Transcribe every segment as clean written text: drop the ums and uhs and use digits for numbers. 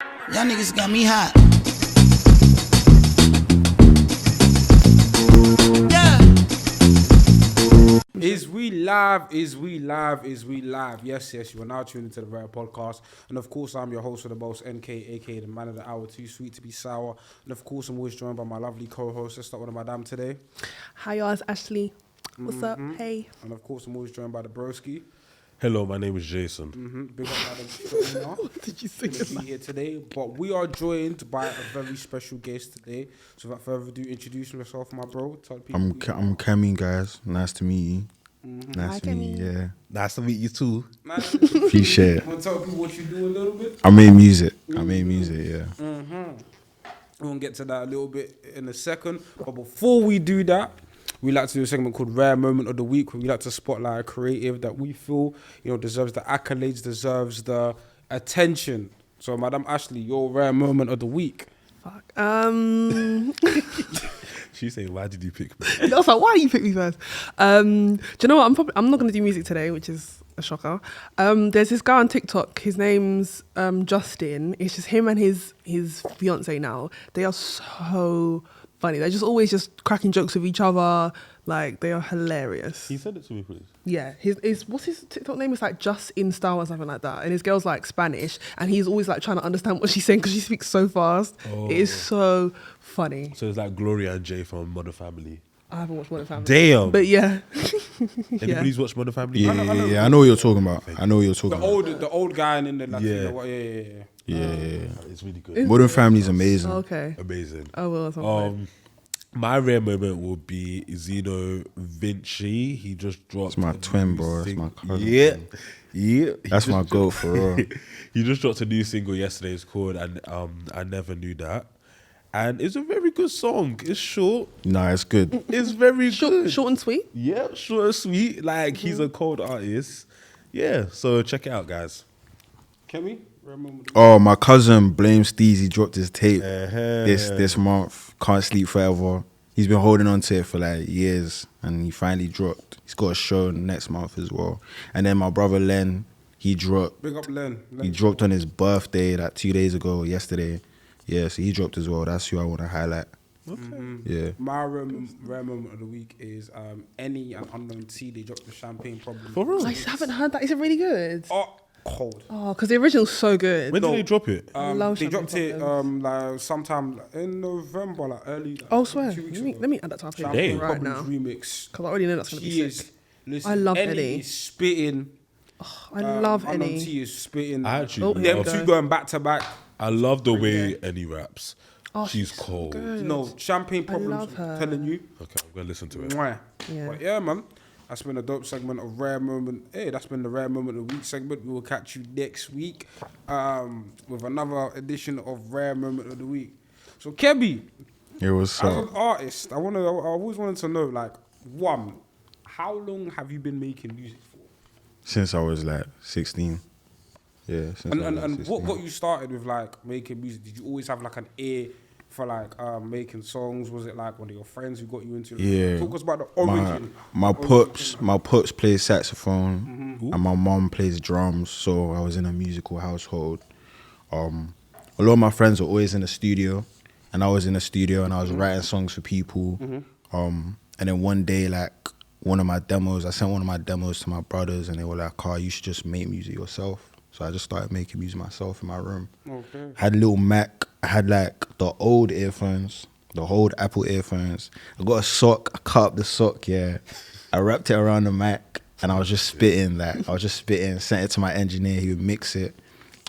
Y'all niggas got me hot. Yeah. Is we live? Is we live? Is we live? Yes, yes, you are now tuned into the Rare Podcast. And of course, I'm your host for the most, NK, aka the man of the hour, too sweet to be sour. And of course, I'm always joined by my lovely co-host. Let's start with madame today. Hi, y'all. It's Ashley. What's up? Hey. And of course, I'm always joined by the broski. Hello, my name is Jason. Big up, madam. What did you say? Be here today, but we are joined by a very special guest today. So without further ado, introduce yourself, my bro. Tell people I'm Kemi, guys. Nice to meet you. Nice Hi, to meet you. Yeah. Nice to meet you too. Appreciate it. Want to tell people what you do a little bit? I made music. Yeah. We're going to get to that a little bit in a second. But before we do that, we like to do a segment called Rare Moment of the Week, where we like to spotlight a creative that we feel, deserves the accolades, deserves the attention. So, Madam Ashley, your Rare Moment of the Week. Fuck. She's saying, why did you pick me? I was like, why you pick me first? Do you know what? I'm not going to do music today, which is a shocker. There's this guy on TikTok. His name's Justin. It's just him and his fiance now. They are so funny. They're just always just cracking jokes with each other. Like, they are hilarious. Can you send it to me, please? Yeah, what's his TikTok name? It's like Just in Style or something like that. And his girl's like Spanish, and he's always like trying to understand what she's saying because she speaks so fast. It is so funny. So it's like Gloria and Jay from Modern Family. I haven't watched Modern Family. Damn. But yeah. Anybody's watched Modern Family? Yeah, I know what you're talking about. The old guy and then the Latino. Yeah. It's really good. Modern Family's amazing. Okay. Amazing. I will at some point. My rare moment will be Zeno Vinci. He just dropped. It's my a twin, new bro. It's sing- my cousin. Yeah. That's my goal for real. He just dropped a new single yesterday. It's called I Never Knew That. And it's a very good song. It's short. Nah, it's good. It's very good. Short and sweet? Yeah, short and sweet. Like, he's a cold artist. Yeah, so check it out, guys. Kemi, Rare Moment of the Week. Oh, my cousin Blame Steezy dropped his tape this month. Can't Sleep Forever. He's been holding on to it for like years, and he finally dropped. He's got a show next month as well. And then my brother Len, he dropped. Big up, Len. He dropped on his birthday like 2 days ago, yesterday. Yeah, so he dropped as well. That's who I want to highlight. Okay. Yeah. My rare moment of the week is Any and Unknown T. They dropped the Champagne Problem. For real? I just haven't heard that. Is it really good? Oh, cold. Oh, because the original's so good. When did they drop it? Love They Champagne dropped it Problems. like sometime in November, like early. Like, Oh, swear. 2 weeks Let me, ago. let me add that to our Champagne playlist right Problems now. remix. Because I already know that's going to She be is. sick. Listen, I love Any Eddie. is spitting. I love Unknown Eddie. T is spitting. I actually Oh, here Them we love, go. two going back to back. I love the way Eddie raps. Oh, She's cold. good. No, Champagne Problems. love her. I'm telling you. Okay, I'm going to listen to it. Mwah. Yeah. But yeah, man. That's been a dope segment of Rare Moment. Hey, that's been the Rare Moment of the Week segment. We will catch you next week with another edition of Rare Moment of the Week. So, Kebby, It was as an artist, I always wanted to know, like, one, how long have you been making music for? since I was like 16. Yeah. Since I was like And 16. what got you started with like making music? Did you always have like an ear for like making songs? Was it like one of your friends who got you into it? Yeah. Talk us about the origin. My pops plays saxophone and my mom plays drums, so I was in a musical household. A lot of my friends were always in the studio, and I was in the studio and I was writing songs for people. And then one day, like I sent one of my demos to my brothers, and they were like, "Carl, you should just make music yourself." So I just started making music myself in my room. Okay. I had a little Mac. I had like the old earphones, the old Apple earphones. I got a sock. I cut up the sock, yeah. I wrapped it around the Mac, and I was just spitting, sent it to my engineer. He would mix it.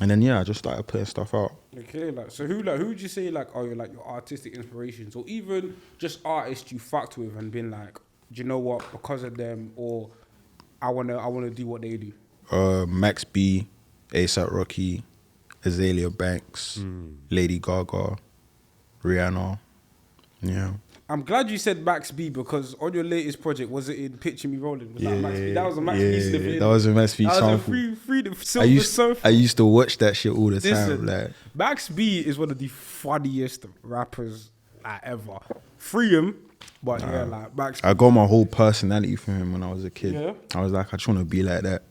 And then, yeah, I just started putting stuff out. Okay, so who would you say like are your artistic inspirations, or even just artists you fucked with and been like, do you know what, because of them, or I wanna do what they do? Max B, ASAP Rocky, Azalea Banks, Lady Gaga, Rihanna. Yeah. I'm glad you said Max B, because on your latest project, was it in Picture Me Rolling? Was that Max B? That was a Max B snippet. That was a Max B That was sample. a free the Silver Surfer. I used to watch that shit all the time. Listen, Like, Max B is one of the funniest rappers ever. Free him, but yeah, like Max. I got my whole personality from him when I was a kid. Yeah? I was like, I just want to be like that.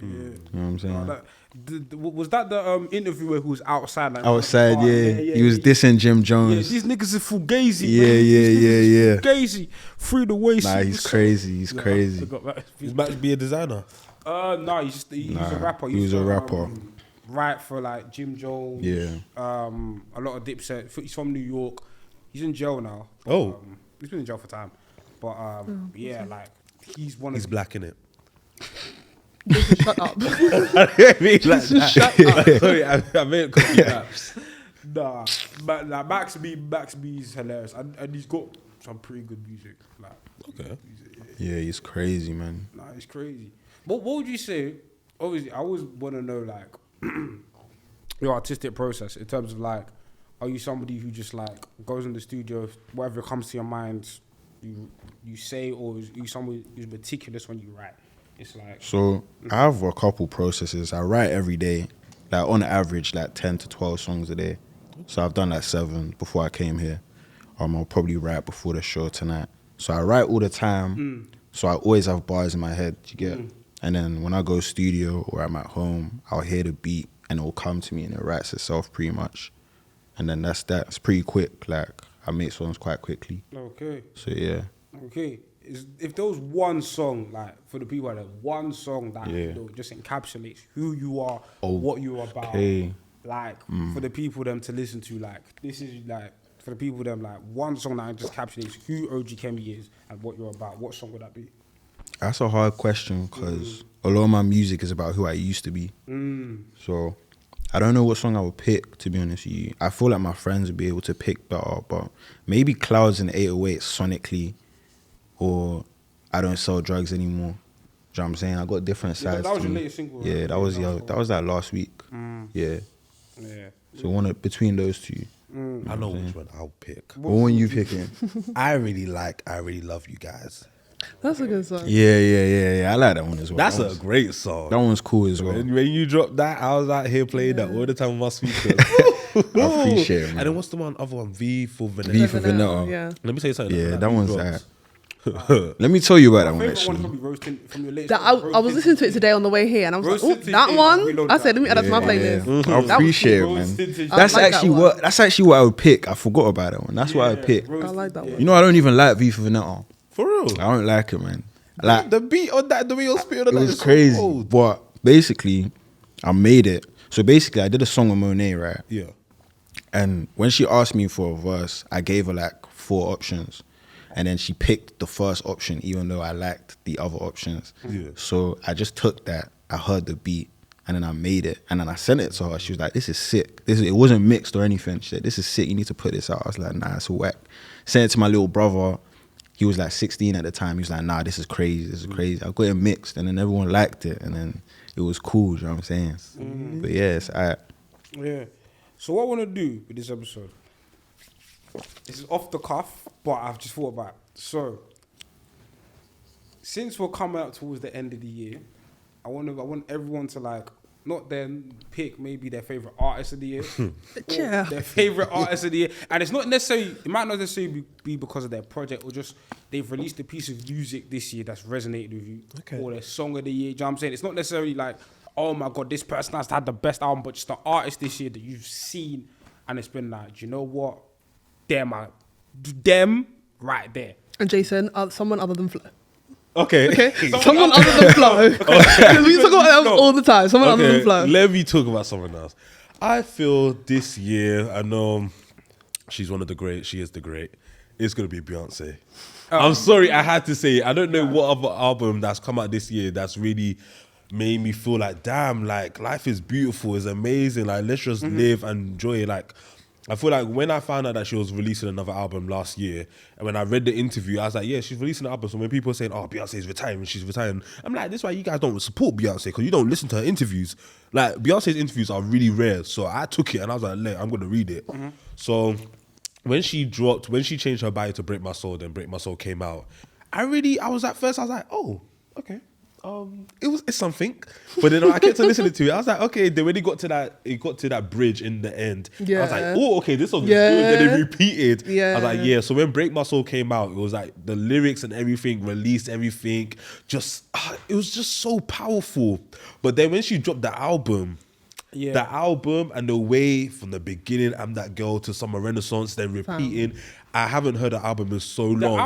Yeah. You know what I'm saying? Was that the interview where he was outside? Like, Outside, he was dissing Jim Yeah, Jones. these niggas is fugazi. Yeah, man. yeah, These niggas is yeah. Fugazi, free the way. Nah, he's crazy. He's crazy. He's about to be a designer. No, he's a rapper. He was a rapper. Write for like Jim Jones. Yeah. A lot of Dipset. He's from New York. He's in jail now. But, Oh. he's been in jail for time. But yeah, like he's one He's of black in it. Shut up. I mean, like that. Sorry, I meant copy raps. Nah, but like Max B is hilarious, and he's got some pretty good music. Like, Okay. Yeah, he's crazy, man. nah, it's crazy. But what would you say? Obviously, I always want to know like your artistic process in terms of like, are you somebody who just like goes in the studio, whatever comes to your mind, you say, or is you somebody who's meticulous when you write? It's like So I have a couple processes. I write every day, like on average, like 10 to 12 songs a day. So I've done like 7 before I came here. I'll probably write before the show tonight. So I write all the time. So I always have bars in my head. You get? And then when I go studio or I'm at home, I'll hear the beat and it'll come to me and it writes itself pretty much. And then that's that. It's pretty quick. Like I make songs quite quickly. okay. So yeah. Okay, if there was one song, like for the people out there, one song that Yeah. you know, just encapsulates who you are, Oh, what you're about, okay. like for the people them to listen to, like this is like for the people them like one song that just encapsulates who OG Kemi is and what you're about. What song would that be? That's a hard question because a lot of my music is about who I used to be. So I don't know what song I would pick, to be honest with you. I feel like my friends would be able to pick better, but maybe Clouds and 808 sonically, or I Don't Sell Drugs Anymore. Do you know what I'm saying? I got different Yeah, sides. that was to your me. latest single, Yeah, right? that was Yeah, that was that last week. Yeah. Yeah. So one between those two. I know which one I'll pick. What one you picking? I really Love You Guys. That's a good song. Yeah. I like that one as well. That's that a one's, great song. that one's cool as well. When you dropped that, I was out here playing that all the time with my speakers. I appreciate it, man. And then what's the other one? V for Vanilla. V for Vanilla. Yeah. Let me tell you something. Yeah, when that beat one's drops- Let me tell you about that one Favorite one actually. probably roasting from your latest. That I was listening to it today on the way here, and I was like, Roasted "Oh, that Tinted, one." reload I said, "Let me add that to my Yeah. playlist." I That was appreciate cool. it, man. Roasted- That's I like actually that that's actually what I would pick. I forgot about that one. That's what I would pick. I like that one. You know, I don't even like V for Vanilla. For real. I don't like it, man. Like The beat on that, the way you're spitting on it that was is so crazy. cold. But basically, I made it. So basically, I did a song with Monet, right? Yeah. And when she asked me for a verse, I gave her like 4 options. And then she picked the first option, even though I liked the other options. Yeah. So I just took that, I heard the beat, and then I made it. And then I sent it to her. She was like, this is sick. It wasn't mixed or anything. She said, this is sick. You need to put this out. I was like, nah, it's whack. Sent it to my little brother. He was like 16 at the time. He was like, nah, this is crazy. This is crazy. I got it mixed, and then everyone liked it. And then it was cool, you know what I'm saying? But yeah, it's Yeah. So what I want to do with this episode, this is off the cuff, but I've just thought about it. So, since we're coming up towards the end of the year, I want everyone to like, not then pick maybe their favorite artist of the year, or Yeah. their favorite artist of the year, and it's not necessarily, it might not necessarily be because of their project, or just they've released a piece of music this year that's resonated with you, or their song of the year. Do you know what I'm saying? It's not necessarily like, oh my god, this person has had the best album, but just an artist this year that you've seen, and it's been like, do you know what? Them right there. And Jason, someone other than Flo. Okay. Okay, someone other than Flo. Because we talk about them all the time. Someone other than Flo. Let me talk about someone else. I feel this year, I know she's one of the great. She is the great. It's gonna be Beyonce. I'm sorry, I had to say it. I don't know what other album that's come out this year that's really made me feel like, damn, like life is beautiful, it's amazing. Like let's just live and enjoy it. Like I feel like when I found out that she was releasing another album last year, and when I read the interview, I was like, yeah, she's releasing an album. So when people are saying, oh, Beyonce's retiring, she's retiring, I'm like, this is why you guys don't support Beyonce, because you don't listen to her interviews. Like, Beyonce's interviews are really rare. So I took it and I was like, I'm going to read it. So when she changed her bio to Break My Soul, then Break My Soul came out, I was at first, I was like, oh, okay. it's something. But then I kept on listening to it. I was like, okay. Then when it got to that bridge in the end, I was like, oh, okay, this song is good. Then it repeated. I was like, yeah. So when Break My Soul came out, it was like the lyrics and everything, released everything. It was just so powerful. But then when she dropped the album. Yeah. The album and the way from the beginning, I'm That Girl to Summer Renaissance, then repeating. I haven't heard the album in so long.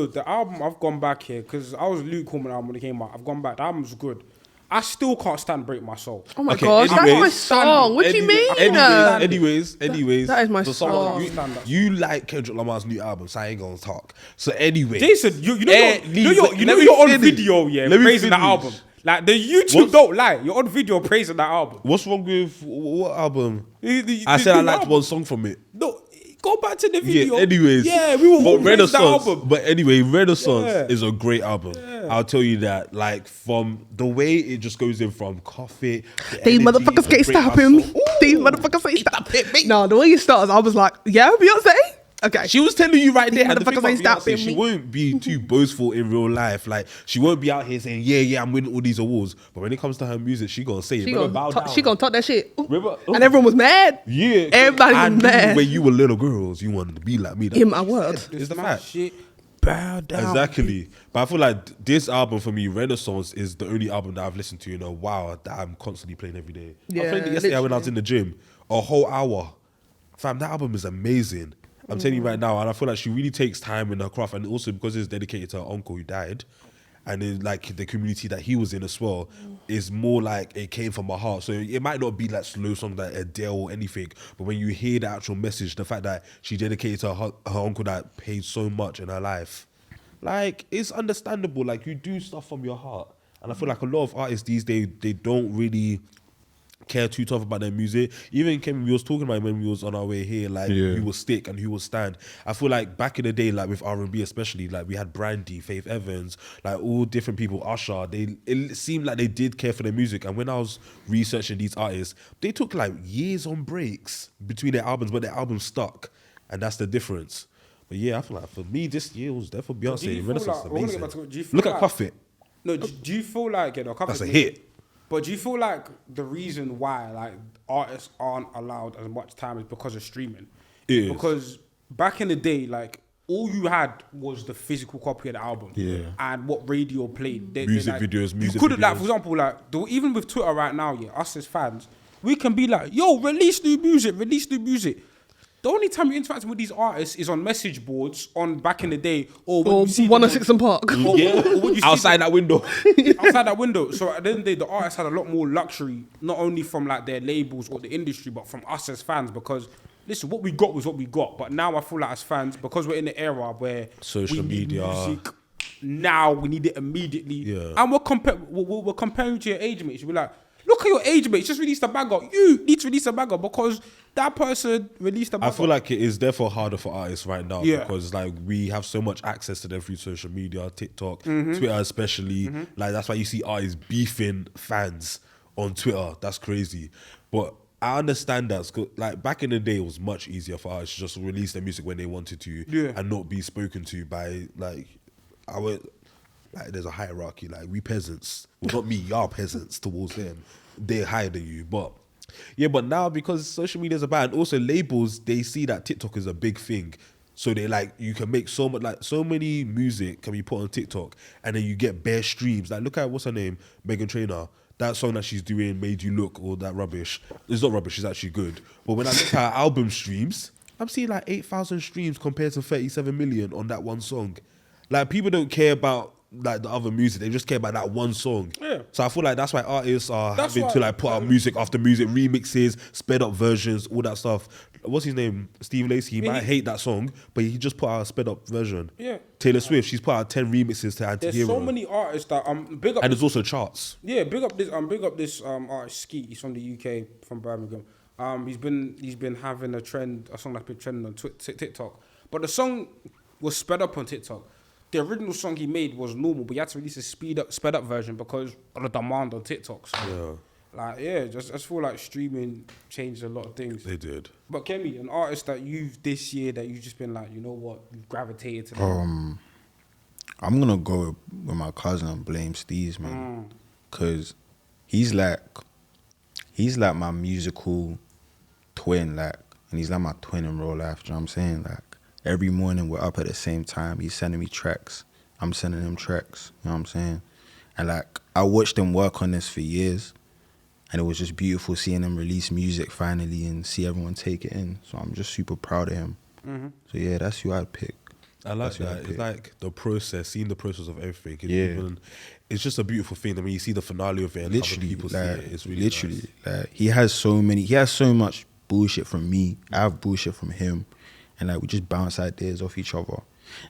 The album, I've gone back here because I was lukewarm on the album when it came out. I've gone back. The album's good. I still can't stand Break My Soul. Oh my gosh, that's my song. What do you mean? Anyways, that is my song. You like Kendrick Lamar's new album, so I ain't gonna talk. So anyway, Jason, you know you're on video, yeah, praising the album. Like the YouTube don't lie. You're on video praising that album. What's wrong with what album? I said I liked one song from it. No, go back to the video. Yeah, anyways. Yeah, we were all praising the album. But anyway, Renaissance is a great album. Yeah. I'll tell you that. Like from the way it just goes in from coffee. These motherfuckers can't stop him. These motherfuckers can't stop him. No, the way it starts, I was like, yeah, Beyonce. Okay. She was telling you right there. And the thing about Beyonce, she won't be too boastful in real life. Like she won't be out here saying, yeah, I'm winning all these awards. But when it comes to her music, she gonna say it. She gonna talk that shit. And everyone was mad. Yeah. Everybody was mad. When you were little girls, you wanted to be like me. In my world. It's the fact. Shit. Bow down. Exactly. But I feel like this album for me, Renaissance, is the only album that I've listened to in a while that I'm constantly playing every day. I played it yesterday when I was in the gym. A whole hour. Fam, that album is amazing. I'm telling you right now, and I feel like she really takes time in her craft, and also because it's dedicated to her uncle who died, and then like the community that he was in as well, is more like it came from her heart. So it might not be like slow songs like Adele or anything, but when you hear the actual message, the fact that she dedicated to her uncle that paid so much in her life, like it's understandable. Like you do stuff from your heart, and I feel like a lot of artists these days they don't really care too tough about their music. Even Kemi, we was talking about when we was on our way here, like who will stick and who will stand. I feel like back in the day, like with R&B especially, like we had Brandy, Faith Evans, like all different people, Usher. It seemed like they did care for their music. And when I was researching these artists, they took like years on breaks between their albums, but their albums stuck, and that's the difference. But yeah, I feel like for me this year was there for Beyonce. Renaissance is amazing. Look at Cuff It. No, do you feel like that's a hit? But do you feel like the reason why like artists aren't allowed as much time is because of streaming? Because back in the day, like all you had was the physical copy of the album, and what radio played. Music videos. You couldn't, like, for example, like even with Twitter right now, us as fans, we can be like, "Yo, release new music." The only time you're interacting with these artists is on message boards on back in the day, or when you see 106 and Park, outside that window. Outside that window. So at the end of the day, the artists had a lot more luxury, not only from like their labels or the industry, but from us as fans. Because listen, what we got was what we got. But now I feel like as fans, because we're in the era where social media, music, now we need it immediately, and we're comparing to your age mates. We're like, look at your age mates, just released a banger. You need to release a banger because that person released a banger. I feel like it is therefore harder for artists right now because like we have so much access to them through social media, TikTok, Twitter especially. Like that's why you see artists beefing fans on Twitter. That's crazy. But I understand that. Like back in the day, it was much easier for artists to just release their music when they wanted to and not be spoken to by like there's a hierarchy. Like we peasants, well not me, y'all peasants towards them. They're higher than you, but now because social media is a bad, and also labels, they see that TikTok is a big thing, so they like you can make so much, like so many music can be put on TikTok, and then you get bare streams. Like look at what's her name, Megan Trainor. That song that she's doing, Made You Look, all that rubbish. It's not rubbish. It's actually good. But when I look at her album streams, I'm seeing like 8,000 streams compared to 37 million on that one song. Like people don't care about like the other music, they just care about that one song. So I feel like that's why artists are having to like put out music after music, remixes, sped up versions, all that stuff. What's his name? Steve Lacy. He might hate that song, but he just put out a sped up version. Taylor Swift, she's put out 10 remixes to Anti-Hero. There's so many artists that big up. And there's also charts. Big up this artist Skeet. He's from the UK, from Birmingham. He's been having a song that's been trending on TikTok, but the song was sped up on TikTok. The original song he made was normal, but he had to release a sped up version because of the demand on TikTok. So, just feel like streaming changed a lot of things. They did. But Kemi, an artist that you've this year that you've just been like, you know what, you've gravitated to. I'm gonna go with my cousin and blame Steez, man, because he's like my musical twin, like, and he's like my twin in real life. Do you know what I'm saying? Like, every morning we're up at the same time. He's sending me tracks. I'm sending him tracks. You know what I'm saying? And like, I watched him work on this for years, and it was just beautiful seeing him release music finally and see everyone take it in. So I'm just super proud of him. So yeah, that's who I'd pick. I like That's what that. I It's pick. like the process, seeing the process of everything. Yeah. It's just a beautiful thing. I mean, you see the finale of it and other Literally, people like, see it. It's really literally, nice. like, he has so much bullshit from me. I have bullshit from him, and like, we just bounce ideas off each other.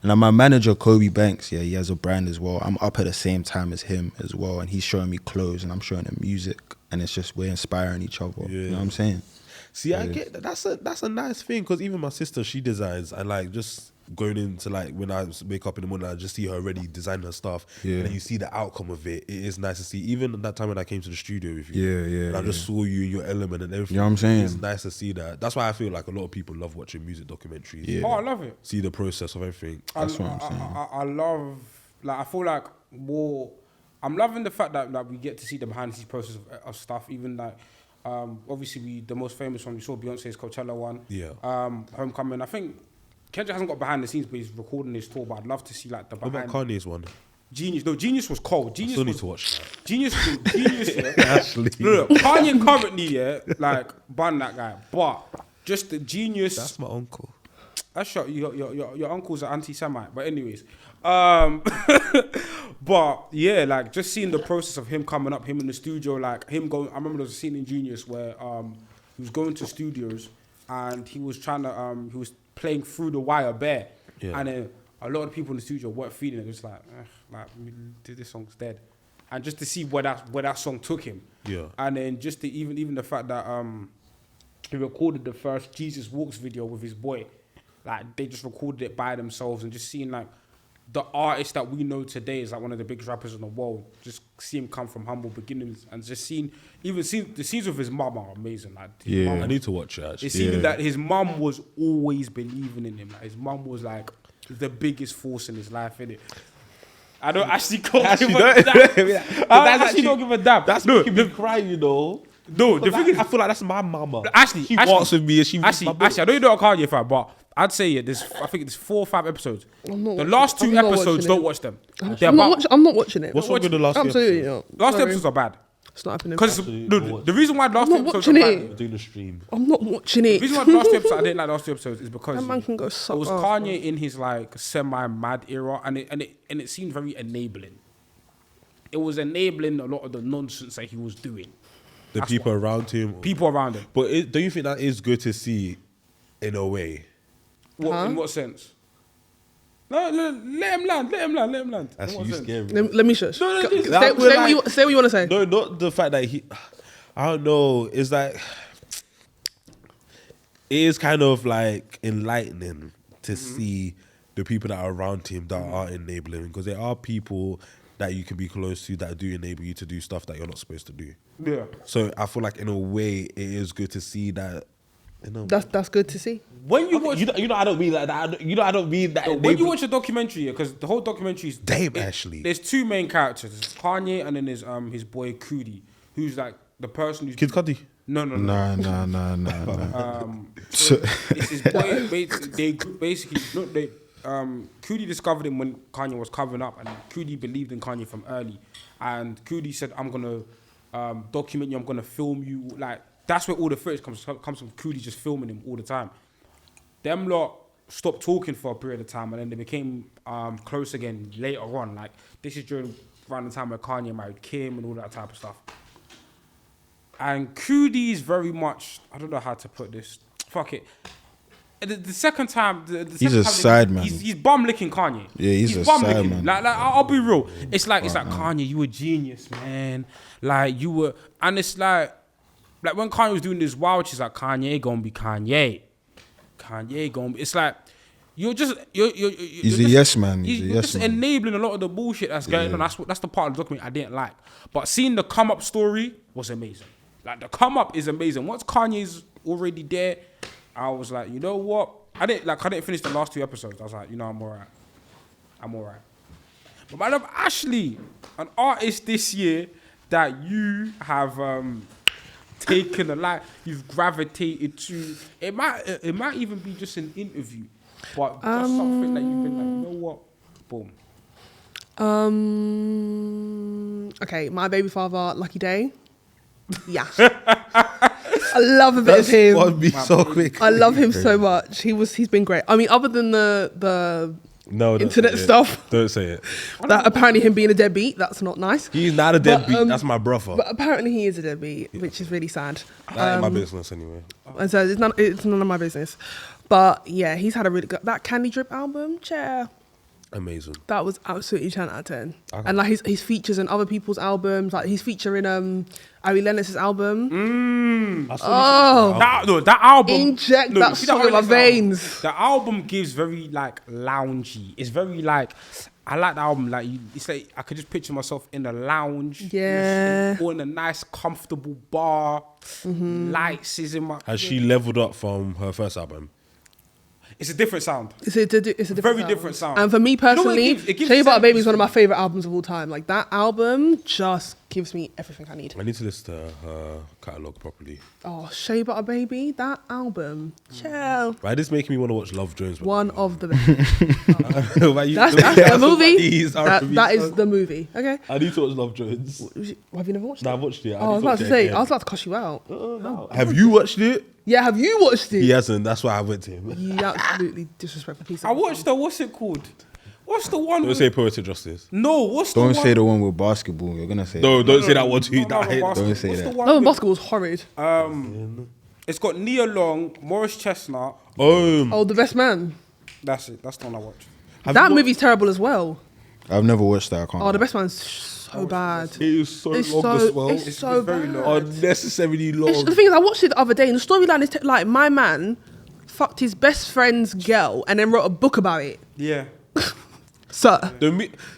And like, my manager Kobe Banks, yeah, he has a brand as well. I'm up at the same time as him as well, and he's showing me clothes and I'm showing him music, and it's just we're inspiring each other. You know what I'm saying? See, I get that. That's a nice thing, because even my sister, she designs, and like just going into like when I wake up in the morning, I just see her already designing her stuff, Yeah. and then you see the outcome of it. It is nice to see. Even that time when I came to the studio with you, Yeah, and I just saw you in your element and everything. You know what I'm saying? It's nice to see that. That's why I feel like a lot of people love watching music documentaries. Yeah. Oh, I love it. See the process of everything. That's what I'm saying. I love, like, I feel like more. I'm loving the fact that we get to see the behind the scenes process of stuff. Even like, obviously the most famous one we saw, Beyonce's Coachella one. Yeah. Homecoming. I think Kendrick hasn't got behind the scenes, but he's recording his tour. But I'd love to see like the What behind. about Kanye's one? Genius. No, Genius was cold. Genius Still need was to watch that. Genius. Yeah. Actually, Look, Kanye currently, yeah, like bun that guy, but just the Genius. that's my uncle. That's your uncle's an anti-Semite, but anyways, but yeah, like just seeing the process of him coming up, him in the studio, like him going. I remember there was a scene in Genius where he was going to studios and he was trying to he was playing Through the Wire bare, Yeah. and then a lot of people in the studio weren't feeling it. It was like this song's dead, and just to see where that song took him, Yeah. and then just the, even the fact that he recorded the first Jesus Walks video with his boy. Like, they just recorded it by themselves, and just seeing like the artist that we know today is like one of the biggest rappers in the world. Just see him come from humble beginnings, and just seeing the scenes with his mum are amazing. Like, his Yeah. mum- I need to watch it actually. it's even that his mum was always believing in him. Like, his mum was like the biggest force in his life, innit? I don't actually give a damn. I actually don't give a damn. That's no, making me cry, you know. no. The thing is, I feel like that's my mama. Actually, she walks with me and she Actually, I know you're not a Kanye fan, but I'd say I think there's 4 or 5 episodes. I'm not The watching last it. 2 I'm not episodes, watching don't it. watch them. I'm They're not, about- I'm not watching it. What's wrong with the last Absolutely episode? not. last 2 Sorry. episodes are bad. It's not happening. Because the reason why the last I'm 2 not episodes are watching bad. it. Doing the stream. I'm not watching The it. reason why the last 2 episodes I didn't like the last 2 episodes is because That man can go it suck was off, Kanye in his like semi-mad era, and it seemed very enabling. It was enabling a lot of the nonsense that he was doing. The people around him. People around him. But don't you think that is good to see in a way? In what sense? No, let him land. That's In what you sense? scary. Let me shush. No, Say this- say what you want to say. No, not the fact that he. I don't know. It's like it is kind of like enlightening to see the people that are around him that are enabling, because there are people that you can be close to that do enable you to do stuff that you're not supposed to do. Yeah. So I feel like in a way it is good to see that. You know, That's good to see. When you watch, you know, I don't mean like that. I don't mean that. when you watch a documentary, because the whole documentary is Ashley. There's 2 main characters. There's Kanye, and then there's his boy Kudi, who's like the person who's Kid Cudi. No. Nah. It's his boy. They basically look. Kudi discovered him when Kanye was covering up, and Kudi believed in Kanye from early. And Kudi said, "I'm gonna document you. I'm gonna film you." Like, that's where all the footage comes from. Kudi just filming him all the time. Them lot stopped talking for a period of time, and then they became close again later on. Like, this is around the time where Kanye married Kim and all that type of stuff. And Kudi is very much, I don't know how to put this. Fuck it. The second time, He's a side man. He's bum licking Kanye. Yeah, he's a bum side licking man. him. Like I'll be real. It's like Kanye, you a genius, man. Like you were, and it's like when Kanye was doing this wild, she's like, Kanye gonna be Kanye. Kanye gonna be. It's like you're He's you're a just, yes man. He's a you're yes just man. enabling a lot of the bullshit that's going on. That's the part of the document I didn't like. But seeing the come up story was amazing. Like, the come up is amazing. Once Kanye's already there, I was like, you know what? I didn't finish the last 2 episodes. I was like, I'm alright. But Madam Ashley, an artist this year that you have taken a lot, you've gravitated to. It might even be just an interview, but just something that you've been like, you know what, boom. Okay, my baby father, Lucky Day. Yeah. I love a bit of him. That'd be so quick. I love him so much. He's been great. I mean, other than the No, don't internet say it. stuff. Don't say it. That apparently him being a deadbeat, that's not nice. He's not a But, deadbeat. That's my brother. But apparently he is a deadbeat, which is really sad. That ain't my business anyway. And so it's none of my business. But yeah, he's had a really good, that Candy Drip album, chair. Amazing. That was absolutely 10 out of 10. Okay. And like his features in other people's albums, like he's featuring Ari Lennox's album. Oh, That album. Inject no, that you see song in my Alex veins. album? The album gives very like loungy. It's very like, I like the album. Like it's like I could just picture myself in a lounge. Yeah. Or in a nice, comfortable bar. Lights is in my. Has she leveled up from her first album? It's a different sound. It's a different Very sound. different sound. And for me You know what personally, it gives Shea Butter Baby is 70s one of my favorite albums of all time. Like that album just gives me everything I need. I need to listen to her catalogue properly. Oh, Shea Butter Baby, that album, chill. Why this making me want to watch Love Jones? One of the best. That's That's the movie. R&B That is songs. the movie. Okay. I need to watch Love Jones. Have you never watched No, I it? watched it. Oh, I was about to say, I was about to cuss you out. Have you watched it? Yeah, have you watched it? He hasn't. That's why I went to him. You absolutely disrespectful piece of I watched the, what's it called? What's the one? Don't with- say Poetic Justice. No, what's the Don't one? say the one with basketball. You're gonna say No, don't say that one too. No, That hate- basketball. Don't say What's that. the one No, with- basketball was horrid. It's got Nia Long, Morris Chestnut. Oh, The Best Man. That's it. That's the one I watched. That movie's terrible as well. I've never watched that. I can't. Oh, The lie. Best Man's so bad. It is so It's long so, as well. it's so very bad. long. Unnecessarily The long. thing is, I watched it the other day, and the storyline is like my man fucked his best friend's girl and then wrote a book about it. Yeah. Sir,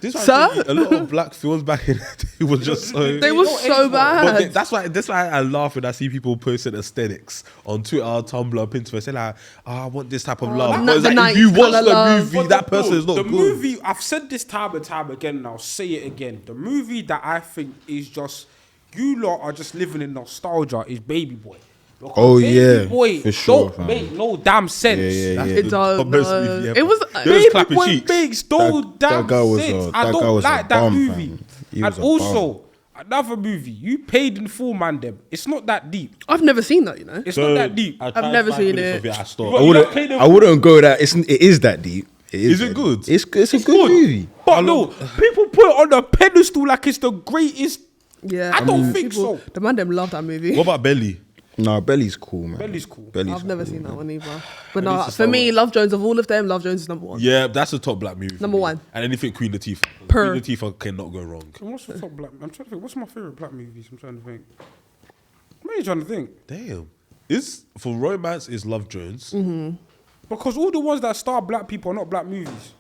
This is Sir? why a lot of black films back in the day was just so. they were so bad. That's why I laugh when I see people posting aesthetics on Twitter, Tumblr, Pinterest. They're like, I want this type of love. Not But it's the like, if you 90s watch colour the love. movie, But that person is not the good. movie, I've said this time and time again, and I'll say it again. The movie that I think is just, you lot are just living in nostalgia is Baby Boy. Because Oh, Baby yeah, Boy for sure, don't fam. make no damn sense. Yeah. It does. best movie ever. It was. They was Baby clapping Boy cheeks. makes no That damn guy was sense. a- I that guy don't was a like that bum, movie. fam. He And was a also, another movie, you paid in full, man. Them. It's not that deep. I've never seen that. You know. It's not that deep. I tried never 5 seen minutes it. of I You stopped. got- I you wouldn't. don't pay them I wouldn't go that. It is that deep. Is it that good? deep. It's a good movie. But no, people put it on the pedestal like it's the greatest. Yeah. I don't think so. The man them love that movie. What about Belly? No, Belly's cool, man. Belly's cool. Belly's I've never cool, seen man. that one either. But no, need to for start me, with- Love Jones, of all of them, Love Jones is number one. Yeah, that's a top black movie. for Number me. one. And anything Queen Latifah. Per. Queen Latifah cannot go wrong. What's the top black? I'm trying to think. What's my favorite black movies? I'm trying to think. What are you trying to think? Damn. Is for romance is Love Jones. Because all the ones that star black people are not black movies.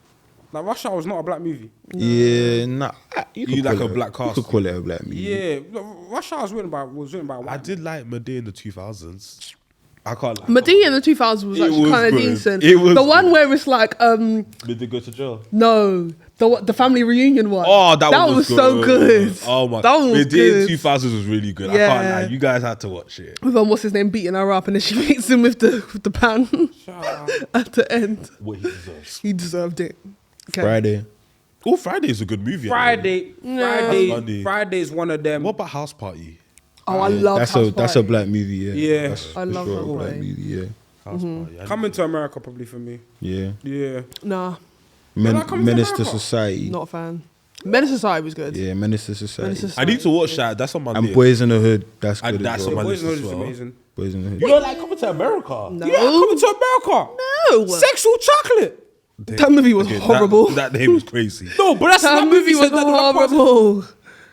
Like Rush Hour was not a black movie. Yeah, nah. You could like call a it black You cast. could call it a black movie. Yeah, Rush Hour was written by a I white. did like Medea in the 2000s. I can't lie. Medea in the 2000s was It actually was kind of good. decent. It was the one good. where it's like, Did they go to jail? no, the family reunion one. Oh, that one was so good. Oh my! That one was Medea in good. 2000s was really good. I Yeah. can't lie. You guys had to watch it. With what's his name beating her up, and then she meets him with the pan at the end. What he deserves. He deserved it. Okay. Friday. Oh, Friday is a good movie. Friday, Funny. Friday is one of them. What about House Party? Oh, I love That's House that's a Party. black movie. Yeah. Yeah. That's I for love sure that a black movie. movie. Yeah. House Party. Coming to America probably for me. Yeah. Yeah. Nah, like Coming to Menace to America? Society. not a fan. Menace Society was good. Yeah, Menace to Society. Menace to I need to watch that. That's on my And list. Boys in the Hood. That's And good that's as on well. my Boys list Know as is well. amazing. Boys in the Hood. You don't like Coming to America? No, Yeah, Coming to America. no. Sexual chocolate. That movie was Okay, horrible. That name is crazy. No, but that's That movie was said that the black person- horrible.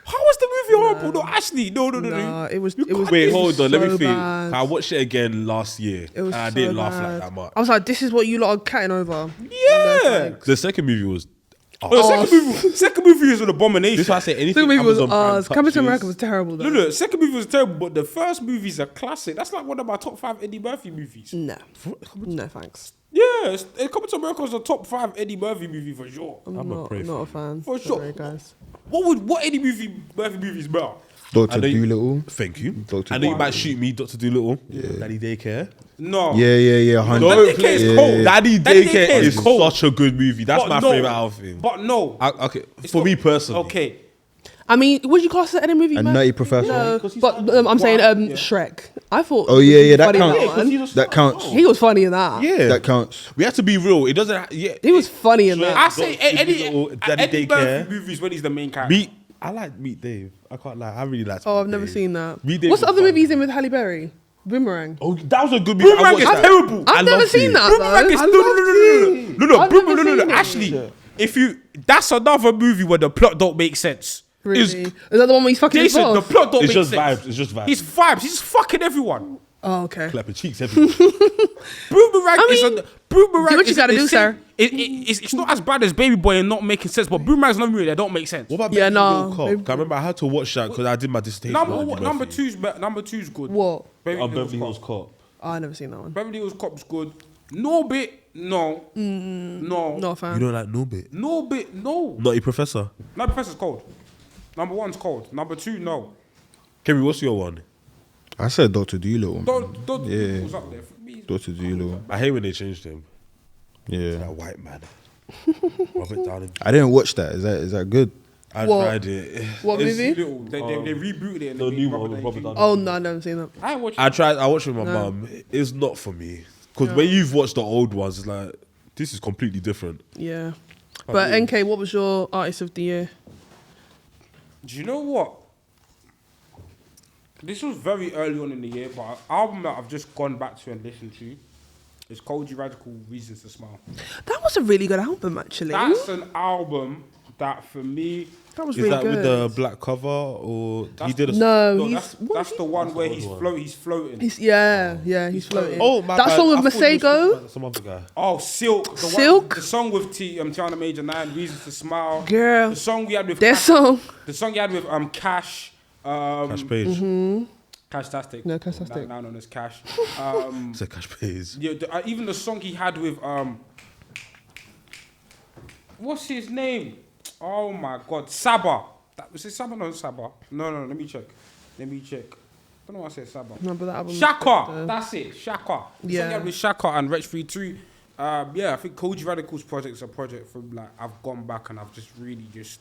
How was the movie horrible? No, Ashley. No. Nah, it was. You It was. can't- Wait, it hold was on. Let me so think. bad. I watched it again last year. It was and I so didn't laugh bad. like that much. I was like, this is what you lot are catting over. Yeah. The second movie was. The second movie is an abomination. This is why I say anything. The movie was Amazon Prime Coming to touches- America was terrible though. Look, second movie was terrible, but the first movie is a classic. That's like one of my top 5 Eddie Murphy movies. No, no thanks. Yeah, Coming to America is a top 5 Eddie Murphy movie for sure. I'm I'm a not, pray not a for fan. For sure. Sorry, guys. What Eddie Murphy movies better? Dr. I know you- Doolittle. Thank you. Dr. I know you might shoot me, Dr. Doolittle. Daddy Daycare. No. Yeah. 100. Daddy Daycare is cold. Daddy Daddy Daycare Daycare is is cold. such a good movie. That's But my no. favorite out of him. But no. Okay, It's for not- me personally. Okay. I mean, would you class it any movie? A man? Nutty Professor. No, 'Cause he's but I'm saying Yeah. Shrek. I thought. Oh he yeah, was that funny in counts. that one. That counts. He was funny in that. Yeah, That counts. we have to be real. It doesn't. Yeah, He was funny in I that. say Dr. Eddie Doolittle, Daddy Eddie Daycare. Murphy movies when he's the main character. Meet. I like Meet Dave. I can't lie. I really like. Oh, Meet I've never Dave. seen that. Meet Dave What's the was other fun. movie he's in with Halle Berry? Boomerang. Oh, that was a good movie. Boomerang is terrible. I've never seen that. Boomerang is though. no. I've Boomerang, never seen it. Actually, if you that's another movie where the plot don't make sense. Really? Is Is that the one where he's fucking his Jason, the boss? plot don't It's make just sense. vibes. It's just vibes. He's vibes. He's fucking everyone. Oh, okay. Clapping cheeks everywhere. Boomerang I is mean, Boomerang. do what you is gotta the do, same- sir. It's not as bad as Baby Boy and not making sense, but Boomerang's not movie that don't make sense. What about Yeah, Baby no. Little Cop? Baby- 'Cause I remember I had to watch that because I did my dissertation. Number on Eddie Murphy. number two's good. What? Beverly Hills Cop. Cop. Oh, I never seen that one. Beverly Hills Cop's good. No bit, no, no, Not a fan. You don't like no bit. no bit, no. Naughty Professor. No, Professor's cold. Number 1's cold. Number 2, no. Kemi, what's your one? I said Dr. Doolittle. man. Don't Yeah. was up there for me. Dr. Doolittle. I hate when they changed him. Yeah. That white man. Robert Downey. I didn't watch that. Is that good? I What? tried it. What It's- movie? Little, they rebooted it. And The they made new one Robert with Downey Robert Jr. Downey. Oh no, I never seen that. I ain't watched I it. tried. I watched it with my No. mum. It's not for me because when you've watched the old ones, it's like this is completely different. Yeah. But NK, what was your artist of the year? Do you know what? This was very early on in the year, but an album that I've just gone back to and listened to is Koji Radical Reasons to Smile. That was a really good album, actually. That's an album that for me. That was Is really that good. with the black cover or That's he did a? No, No, he's that's the one where he's floating. He's floating. Oh my That bad. song with I thought you were Masego? talking about some other guy. Oh, Silk. Silk? The song with Tiana Major 9, Reasons to Smile. Girl. The song we had with Their Cash. song. The song you had with Cash. Cash Page. Cash-tastic. No, Cash-tastic. Now known as Cash. It's a Cash Page. Yeah, even the song he had with what's his name? Oh my God, Saba. Was it Saba? No, Saba. No. Let me check. I don't know why I said Saba. No, but that album. Shaka. That's it. Shaka. The song he Yeah. had with Shaka and Wretch 3-2. Yeah, I think Koji Radical's project is a project from like I've gone back and I've just really just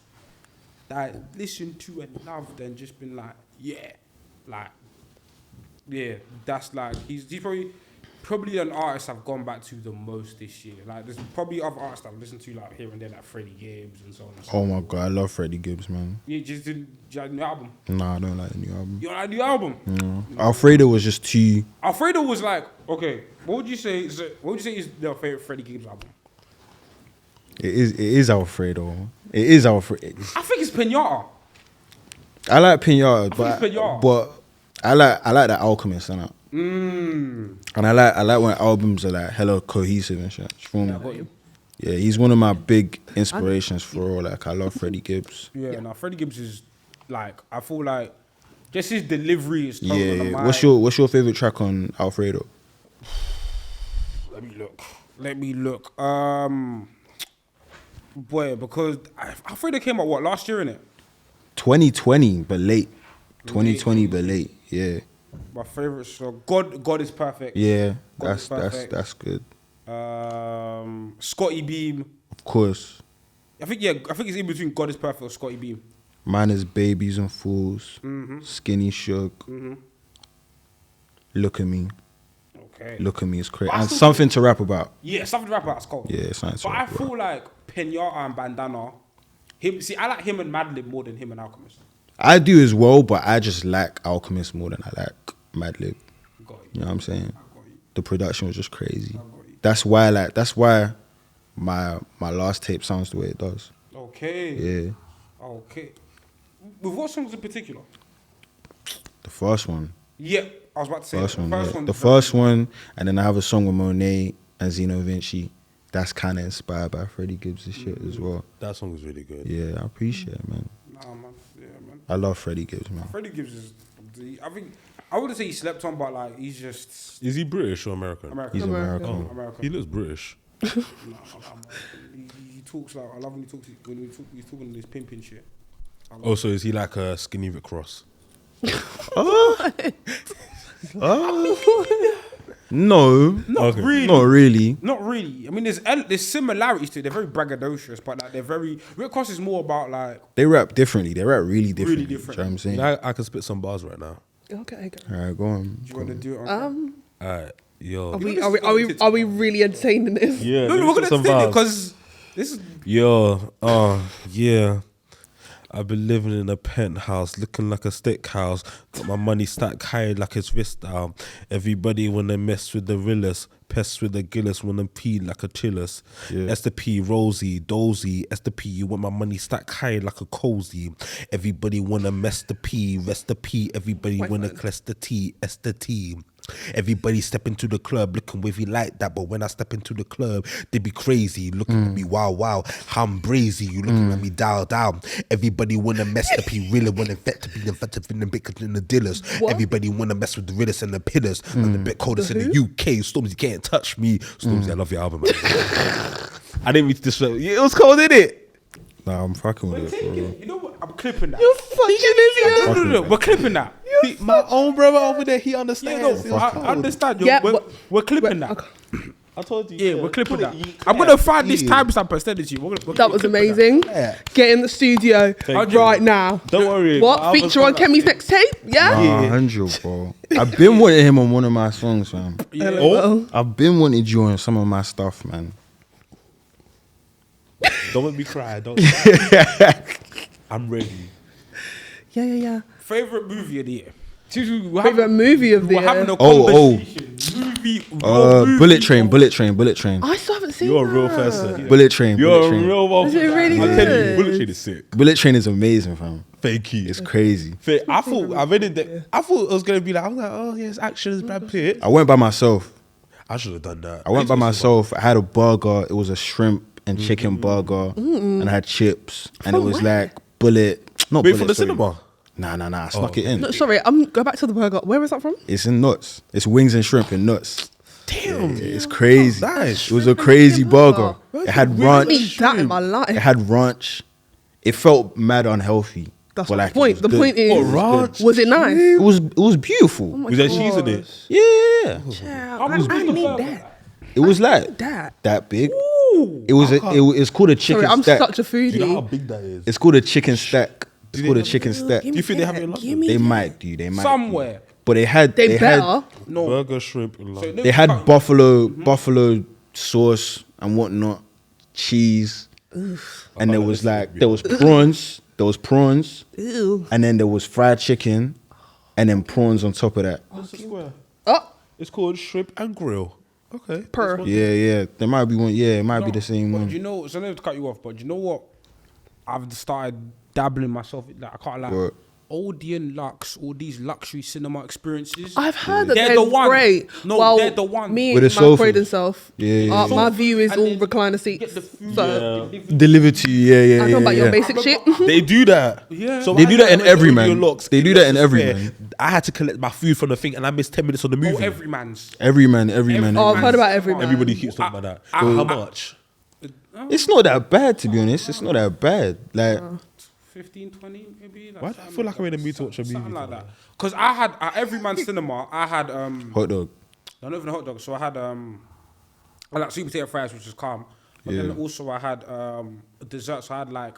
listened to and loved and just been like, that's like he's probably an artist I've gone back to the most this year. Like there's probably other artists I've listened to like here and there, like Freddie Gibbs and so on and so on. Oh my god, I love Freddie Gibbs, man. You just did you like the new album. Nah, I don't like the new album. You don't like the new album? No. Alfredo was just too. Alfredo was like, okay, what would you say is your favorite Freddie Gibbs album? It is Alfredo. It is Alfredo. I think it's Pinata. I like Pinata, think it's Pinata. but I like the Alchemist, innit? And I like when albums are like hella cohesive and shit. It's from- I got you. yeah, he's one of my big inspirations for all. Like I love Freddie Gibbs. Yeah, no, Freddie Gibbs is like I feel like just his delivery is totally on the Yeah. mind. What's your favorite track on Alfredo? Let me look. Boy, because Alfredo came out last year, innit? 2020, but late. 2020, but late. Yeah. My favorite song, God is Perfect. Yeah. God is Perfect. That's good. Scotty Beam. Of course. I think it's in between God is Perfect or Scotty Beam. Mine is Babies and Fools. Skinny Shook. Look at Me. Okay. Look at Me is crazy. But I And still something to rap about. Yeah, something to rap about. It's cold. Yeah, something to But I rap about. feel like Pinata and Bandana. I like him and Madlib more than him and Alchemist. I do as well, but I just like Alchemist more than I like Madlib. Got you. You know what I'm saying? Got you. The production was just crazy. got you. That's why my last tape sounds the way it does. Okay. Yeah. Okay. With what songs in particular? The first one. Yeah, I was about to say First that. one. The first Yeah. one. The first one, and then I have a song with Monet and Zeno Vinci. That's kind of inspired by Freddie Gibbs' shit as well. That song was really good. Yeah, I appreciate it, man. Nah, man. Yeah, man. I love Freddie Gibbs, man. Freddie Gibbs is. I think I wouldn't say he slept on, but like he's just Is he British or American? American. He's American. American. He looks British. He talks like I love when he talks when he's talking this pimping shit. Also, is he like a skinny Rick Ross? No, Not really. not really. Not really. I mean, there's similarities to it. They're very braggadocious, but like they're very. Rick Ross is more about like They rap differently. They rap really differently. different. You know what I'm saying? You know, I can spit some bars right now. Okay. All right, go on. Do you want to do it? On Alright, yo. Are we really entertaining this? Yeah, no, we're gonna spit it because this is. Yo, yeah. I've been living in a penthouse, looking like a stick house. Got my money stacked high like it's wrist down. Everybody wanna mess with the realest. Pests with the Gillis wanna pee like a chillus. Yeah. S the P, Rosie, Dozy. S the P, you want my money stacked high like a cozy. Everybody wanna mess the P, rest the P. Everybody wanna class the T, S the T. Everybody step into the club looking wavy like that, but when I step into the club, they be crazy, looking at me, wow, how I'm brazy, you looking at me, down. Everybody wanna mess the P, really wanna vet to be the effective in the big in the dealers. Everybody wanna mess with the realest and the pillars, and the bit coldest in the UK. Stormzy can't touch me. Stormzy, I love your album, man. I didn't mean to disrespect. It was cold, didn't it? Nah, I'm fucking with it, bro. You know what? I'm clipping that. Fucking No. We're clipping that. My own brother over there, he understands. I understand. Yeah, We're clipping that. Okay. I told you. Yeah, we're clipping that. I'm gonna find this timestamp and send it to you. We're That was amazing. Get in the studio you. right now. Don't worry. What? Feature on Kemi's next tape? Yeah? Nah, 100, bro. I've been wanting him on one of my songs, man. Oh. I've been wanting you on some of my stuff, man. Don't make me cry. Don't. Cry. I'm ready. Yeah. Favorite movie of the year. Favorite movie of the We're having year? a conversation. Movie. Bullet Train. I still haven't seen You're a real that. person. Bullet Train. You're Bullet a Train. real one. Is it really I tell good? you, Bullet Train is sick. Bullet Train is amazing, fam. Thank you. It's crazy. I thought I read it. I thought it was gonna be like. I was like, oh yes, action is Brad Pitt. I went by myself. I should have done that. I went by myself. I had a burger. It was a shrimp and chicken burger, and I had chips, and it was like not Wait bullet. for the sorry. cinema. Nah. I snuck it in. No, sorry, go back to the burger. Where is that from? It's in nuts. It's wings and shrimp and nuts. Damn. Yeah, it's crazy. Nice. It was a crazy burger. It had I need ranch. that in my life. It had ranch. It felt mad unhealthy. That's but the like, it point. was The good. point is, ranch? was it nice? It was beautiful. Oh my Was there cheese in it? gosh. Yeah. Yeah, How was I the need burger? that. It was like That. big. It was it's called a chicken Sorry, I'm stack. such a Do you know how foodie. big that is? It's called a chicken stack. It's called a chicken stack. Give Do you me think they have that, it in London? give me They that. might do. They might. Somewhere. But they had. They They better. had. No. Burger, shrimp, and So lime. They had buffalo sauce and whatnot, cheese, and there was prawns, Ew. and then there was fried chicken, and then prawns on top of that. What's the square? Oh, It's called shrimp and grill. Okay. per. Yeah. There might be one. Yeah, it might be the same But one. do you know? So I never to cut you off, but do you know what? I've started dabbling myself. Like I can't lie. What? Odeon Lux, all these luxury cinema experiences. I've heard that They're they're the one. great. No, well, they're the one. Me With and the my sofas. Croydon self. Yeah. My view is And all then recliner Get seats. the food. So Delivered to you. Yeah. I know about your basic I shit. They do that. Yeah. So They I do that in went to every Audio man. Locks. They do It that was in just every fair. man. I had to collect my food from the thing, and I missed 10 minutes on the movie. Oh, every man's. Every man. Oh, I've heard about every man. Everybody keeps talking about that. How much? It's not that bad, to be honest. It's not that bad. Like 15, 20 maybe. Why do I feel like I'm in the mood to watch a movie? Something like that. Because I had at Every Man Cinema, I had hot dog. not even a hot dog. So I had I like sweet potato fries, which is calm. But then also I had desserts. So I had like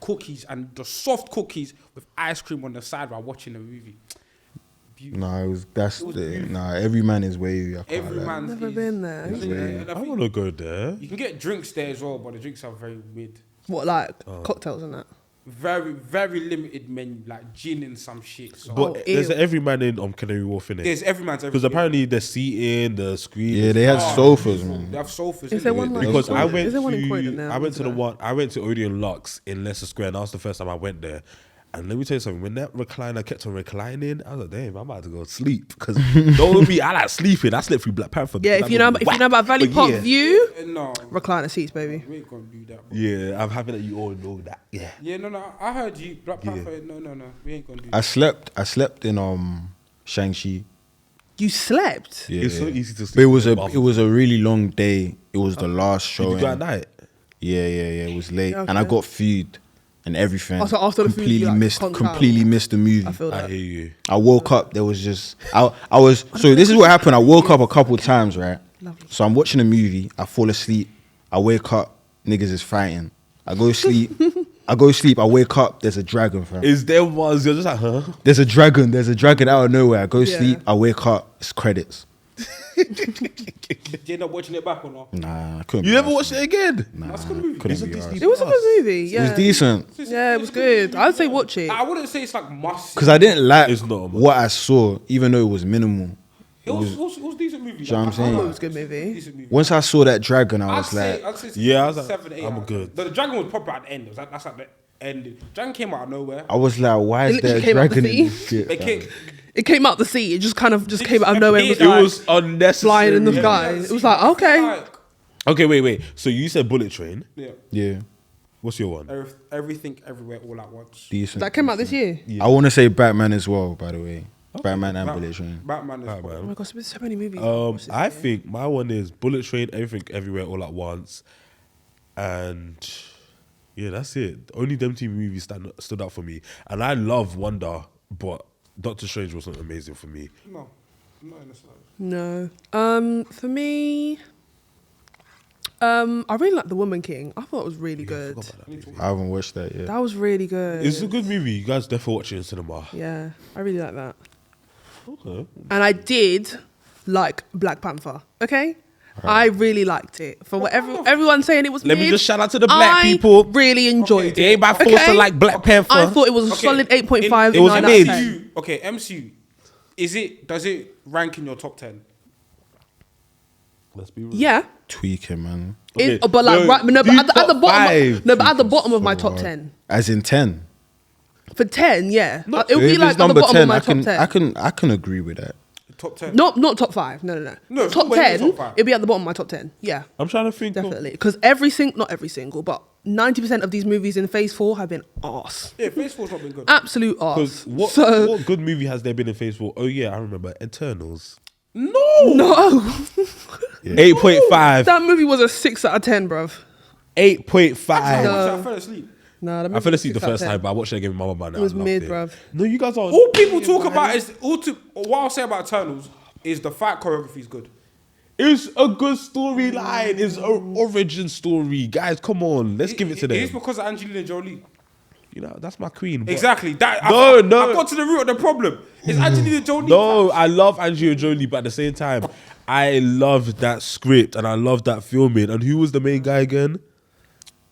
cookies and the soft cookies with ice cream on the side while watching the movie. Nah, every man is wavy. I can't Every lie. man's Never is- been there. And I I think want to go there. you can get drinks there as well, but the drinks are very weird. What, like cocktails and that? Very, very limited menu, like gin and some shit. So But there's an every man in Canary Wharf in it. there's Every Man's Because apparently the seating, the screen. Yeah, they had sofas, They man. have sofas. Is there innit? one like Because I Croydon? went Is there one in Croydon now? I went to Odeon Lux in Leicester Square, and that was the first time I went there. And let me tell you something, when that recliner kept on reclining, I was like, damn, I'm about to go sleep. Because don't me, I like sleeping. I slept through Black Panther. Yeah, if you know about Valley But Park yeah. View, No, recliner seats, baby. we ain't gonna do that. Bro. Yeah, I'm happy that you all know that. Yeah. Yeah, no. I heard you. Black Panther. No. We ain't gonna do I that. slept in Shang-Chi. You slept. Yeah, It's so yeah. easy to sleep. But with it was a really long day. It was the last Did show. you go at night? Yeah. It was late, Yeah, and I okay. got food and everything. Oh, so after the food, you, like, completely missed the movie. I feel I that. hear you. I woke up. There was just I was. So this is what happened. I woke up a couple times, right? Lovely. So I'm watching a movie. I fall asleep. I wake up. Niggas is fighting. I go sleep. I wake up. There's a dragon, fam. Is there ones you're just like, huh? There's a dragon. There's a dragon out of nowhere. I go Yeah. sleep. I wake up. It's credits. Did you end up watching it back or not? Nah, I couldn't. You be never arsed, watched man. it again? Nah, That's a good movie. couldn't It's a be Disney arsed. It was a good movie. Yeah. It was decent Yeah, it was good. I'd say watch it. I wouldn't say it's like must. because I didn't like It's not a must. what I saw, even though it was minimal. It was a decent movie. Do you know what I'm I saying? thought It was a good movie. Decent movie. Once I saw that dragon, I I'd was say, like, I'd say Yeah, I was like, 7, 8. I'm good. The dragon was proper at the end. That's at the end. Dragon came out of nowhere. I was like, why is It there a literally came out the dragon in sea. this shit? They fam? came, It came out the sea. It just kind of It came out of just nowhere. And was appeared. It like was unnecessary. flying in the yeah, sky. yeah, It was like okay. like, Okay, wait. So you said Bullet Train. yeah, Yeah, What's your one? everything, everywhere, all at once. decent. That came out this year. I want to say Batman as well, by the way. Batman and Bat- Bullet Train. Batman is Oh Batman. my gosh, there's so many movies. I watched this I year. think my one is Bullet Train, Everything Everywhere All at Once, and yeah, that's it. Only them two movies stood out for me, and I love Wonder, but Doctor Strange wasn't amazing for me. no, not in the slightest. No. For me, I really like The Woman King. I thought it was really good. I haven't watched that yet. That was really good. It's a good movie. You guys definitely watch it in cinema. Yeah, I really like that. Okay. And I did like Black Panther. Okay. I really liked it. For whatever everyone's saying it was Let me mid, just shout out to the black people. really enjoyed It ain't by it. force to like Black Panther. I thought it was a Okay, solid 8.5. it was nine a out of mid. 10. MCU, okay, MCU. Does it rank in your top 10? Let's be real. Yeah. Tweaking, man. Okay, But like no, right, no, but do at the top bottom, five. no, but at the bottom of my So top hard. 10. As in 10. For 10, yeah. It would If be it's like at the number bottom 10, of my I top can, 10. I can agree with that. Top 10. Not top 5. No. No, Top wait, 10, top five. it'd be at the bottom of my top 10. Yeah. I'm trying to think. Definitely. Because not every single, but 90% of these movies in Phase 4 have been arse. Yeah, Phase 4's not been good. Absolute arse. Because So, what good movie has there been in Phase 4? Oh yeah, I remember Eternals. No! no. 8.5. That movie was a 6 out of 10, bruv. 8.5. I fell asleep. Nah, that I movie fell was asleep the 6 out of first 10. time, but I watched it again with my mum and It was I loved mid, it. bruv. No, you guys are. All people talk about is, what I'll say about Eternals is the fight choreography is good. It's a good storyline. It's an origin story. Guys, come on. Let's give it to It is them. because of Angelina Jolie. You know, that's my queen. but- Exactly. That No, I no. got to the root of the problem. It's Angelina Jolie. No, I love Angelina Jolie, but at the same time, I love that script and I love that filming. And who was the main guy again?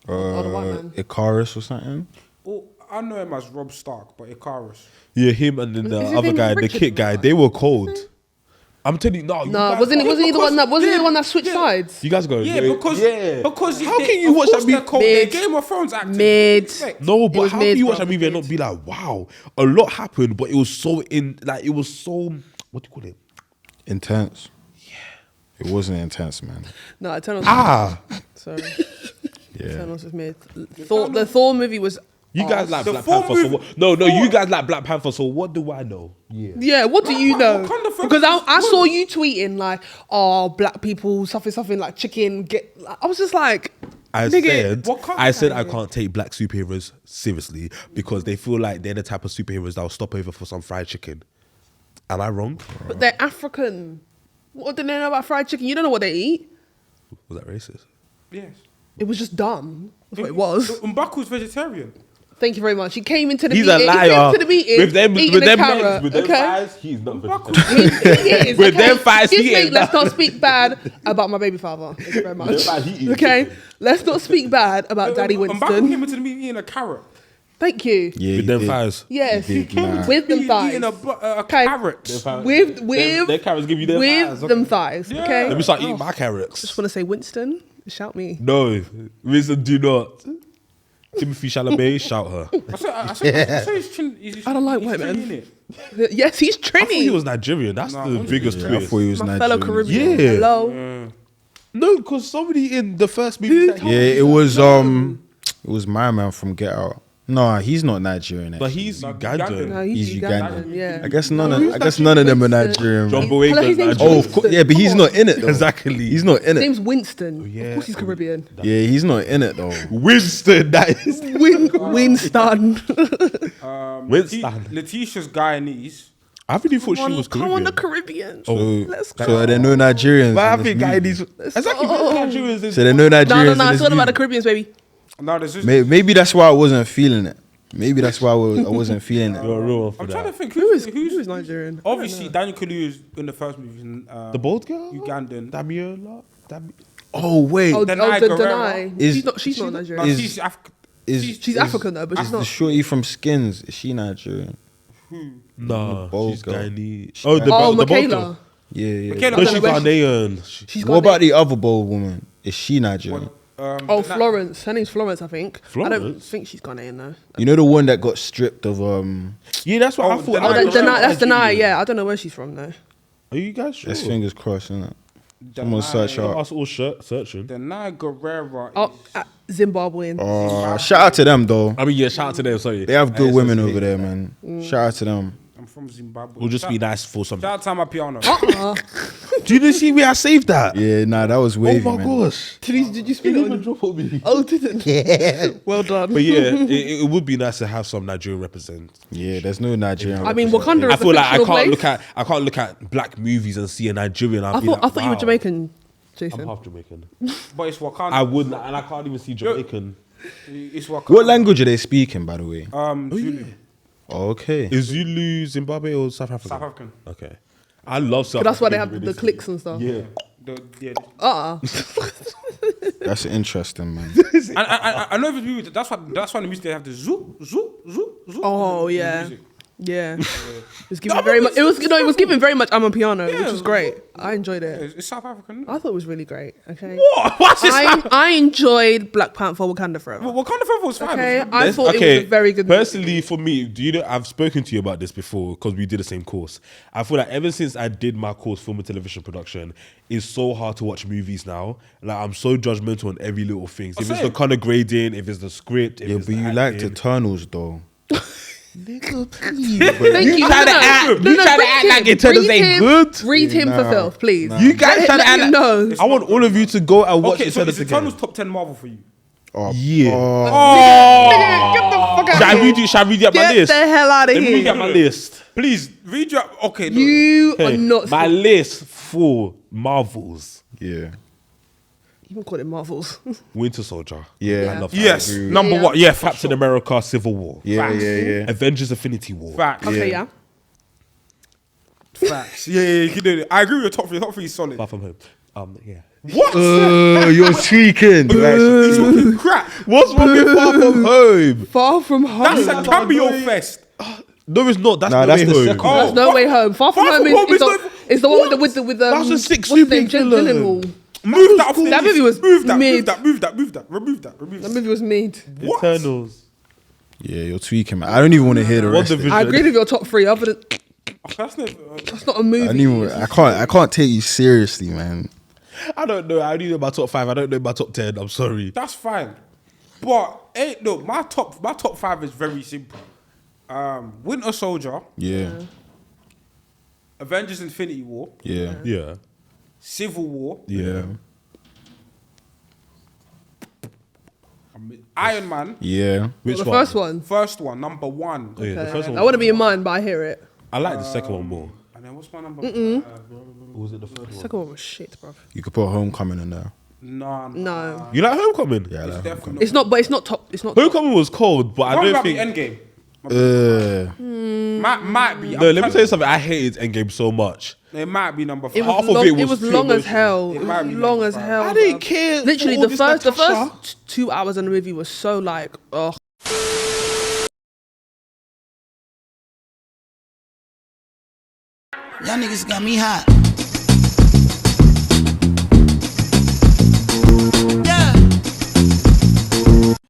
the white man. Icarus or something? Oh, I know him as Rob Stark, but Icarus. Yeah, him and then the Is his other name guy, the Richard kid guy. They were cold. I'm telling you, no. No, wasn't he the one that switched sides? You guys go. Yeah, because How can you watch that movie? They're Mid. Game of Thrones actors. Mid. Respect. No, It but was how mid, can you watch bro, that movie and mid. not be like, wow, a lot happened, but it was so it was so, what do you call it? Intense. Yeah. It wasn't intense, man. No, Eternals. Sorry. Yeah. Eternals was mid. The Thor movie was. You guys arse. like The Black Thor Panther, so movie- what? No, Thor- you guys like Black Panther, so what do I know? Yeah. Yeah, what do you know? Wakanda film Because I is saw good. you tweeting like, "Oh, black people something like chicken." I was just like, I nigga, said, Wakanda I said I guy. can't take black superheroes seriously because they feel like they're the type of superheroes that will stop over for some fried chicken. Am I wrong? but they're African. What do they know about fried chicken? You don't know what they eat. Was that racist? Yes. It was just dumb. That's what it was. Mbaku's vegetarian. Thank you very much. He came into the He's meeting. a liar. He came to the meeting with them, eating with a them carrot. legs, with them okay? thighs, he's not vegetarian. He is, With okay? them thighs, he Excuse me, ain't let's that. not speak bad about my baby father. Thank you very much. them thighs, he eats Okay, chicken. let's not speak bad about Daddy Mbaku Winston. came into the meeting eating a carrot. Thank you. Yeah, With he them did. thighs. Yes, He did, nah. with them thighs. Eating a Okay. carrot. With their carrots give you their with thighs, okay. them thighs. Okay. Let me start eating my carrots. Just want to say, Winston, shout me. No, Winston, do not. Timothy Chalamet, shout her. I said he's I don't like he's white men. Trini, innit? Yes, he's I thought he Trini. was Nigerian. That's Nah, the honestly, biggest Yeah, I twist. thought he was My fellow Nigerian. Caribbean. Yeah. Hello. No, because somebody in the first movie. Who Yeah, it was my man from Get Out. No, he's not Nigerian. But Actually. he's Ugandan. Ugandan. No, he's He's Ugandan. Ugandan. Yeah. I guess none of them are Nigerian. John Man. Boyega Hello, his is name's Nigerian. Oh, of course, yeah, but he's not in it though. Exactly. He's not in His it. name's Winston. yeah. Of course he's Caribbean. Yeah, he's not in it though. Winston, that is. Winston. Winston. Letitia's Guyanese. I really thought she was Come on, the Caribbean. Caribbean. So, Let's go. so are there no Nigerians? But I in this think movie? Guyanese. Exactly. Nigerians is. So there are no Nigerians. No, in it's this all about the movie? Caribbeans, baby. No, there's just. Maybe that's why I wasn't feeling it. Maybe that's why I wasn't feeling it. You're a real one for I'm trying to that. think Who is who's Nigerian? obviously Daniel Kaluuya is in the first movie. The bald girl? Ugandan. Damiola? Oh wait, Oh, Denai the Guerrero. Denai. Is- She's not Nigerian. No, Is- she's She's African though, but she's is the not. shorty from Skins? Is she Nigerian? Nah, bald she's girl. Guyanese. Oh, the Oh, bald girl. Michaela. Yeah, yeah. Michaela- No, I she's don't know where Ghanaian. She's What got about the other bold woman? Is she Nigerian? Oh, Florence. Her name's Florence, I think. I don't Florence? think she's Ghanaian though. You know the one that got stripped of Yeah, that's what Oh, I thought. Denai Oh, Guerrero. that's Denai. Yeah, I don't know where she's from though. Are you guys sure? That's fingers crossed, isn't it? Someone search Are out. us all searching? Denai Guerrero. Oh, Zimbabwean. Oh, shout out to them though. I mean, yeah, shout out to them, sorry. They have good It's women okay. over there, man. Shout out to them. I'm from Zimbabwe. We'll just be nice for some. Shout out to my piano. Do you see where I saved that? Yeah, nah, that was Oh wavy, my man. gosh. Did you spin it on? drop on me. Oh, didn't. Yeah. Well done. But yeah, it would be nice to have some Nigerian represent. Yeah, there's no Nigerian. I mean, Wakanda I is a feel like fictional place. I can't look at black movies and see a Nigerian. I thought you were Jamaican, I'm Jason. half Jamaican. But it's Wakanda. I wouldn't, and I can't even see Jamaican. It's Wakanda. What language are they speaking, by the way? Zulu. Okay. Is Zulu Zimbabwe or South Africa? South African. Okay. I love South But that's why they African have the really clicks and stuff. Yeah. Yeah. That's interesting, man. I know if it's music. That's why the music they have the zoo. Oh the yeah. music. Yeah. It was giving very much. It was giving very much. I'm a piano, which was great. I enjoyed it. It's South African. I thought it was really great. Okay. What? What's this? I enjoyed Black Panther: Wakanda Forever. Wakanda Forever was fine. Okay, It was- I thought it was a very good movie. Personally, for me, do you know? I've spoken to you about this before because we did the same course. I feel like ever since I did my course, film and television production, it's so hard to watch movies now. Like I'm so judgmental on every little thing. If it's the Same. color grading, if it's the script, if Yeah, it's but the you liked acting. Eternals though. Thank you. try to act- you try to act like Eternals ain't good? Read him for nah, filth, please. You guys try to let act him like- know. I want all of you to go and watch Okay, so Eternals is again. Eternals top 10 Marvel for you? Oh, Yeah. Nigga, get the fuck out Shall I of here. read you up my Get list? the hell out of Let me read you up here. my list. Please read your. Okay, no. You are Okay, not. my list for Marvels. yeah. You can call it Marvels. Winter Soldier. Yeah. I love that. Yes, agree with number Yeah. one. Yeah, facts. Captain America Civil War. Yeah, Facts. yeah. Avengers Infinity War. Facts. Okay, yeah. Facts. Yeah, you can do it. I agree with your top three. Top three is solid. Far from home. Yeah. What? You're tweaking. He's talking crap. What's wrong with Far From Home? Far from home. That's a cameo fest. No, it's not. That's Nah, No that's Way the Home. second Oh, There's no way home. Far from Far home From Home is is the not- is the one with the That's a sick what's his name? stupid villain. Gyllenhaal. Move that off the That list. movie was Move that. mid. Move that. Move that. Move that. Remove that. Remove That that. movie was made. What? Eternals. Yeah, you're tweaking, man. I don't even want to hear the rest. of it. WandaVision. I agree with your top three. Other than That's not. that's not a movie. I don't even. I can't take you seriously, man. I don't know. I only know my top 5. I don't know my top 10. I'm sorry. That's fine. But look, my top five is very simple. Winter Soldier, Yeah, Avengers Infinity War, yeah, Yeah. Civil War, yeah, Iron Man, yeah. Which the one? first one. first one, number one. Oh, yeah, the Okay. first one. I want to be in mine, but I hear it. I like the second one more. And then what's my number? Or was it the third one? Second one was shit, bro. You could put Homecoming in there. No, You like Homecoming? Yeah, I like Homecoming. it's not. But it's not top. It's not. Top. Homecoming was cold, but I What don't about think. the Endgame? Might be. No, let me tell you something. I hated Endgame so much. It might be number 5. It Half was of long. it It was was too long as emotional. hell. It It might was be long number as 5. hell. I didn't bruv. care. Literally, for all the this first Natasha. 2 hours in the movie was so like, oh. Y'all niggas got me hot.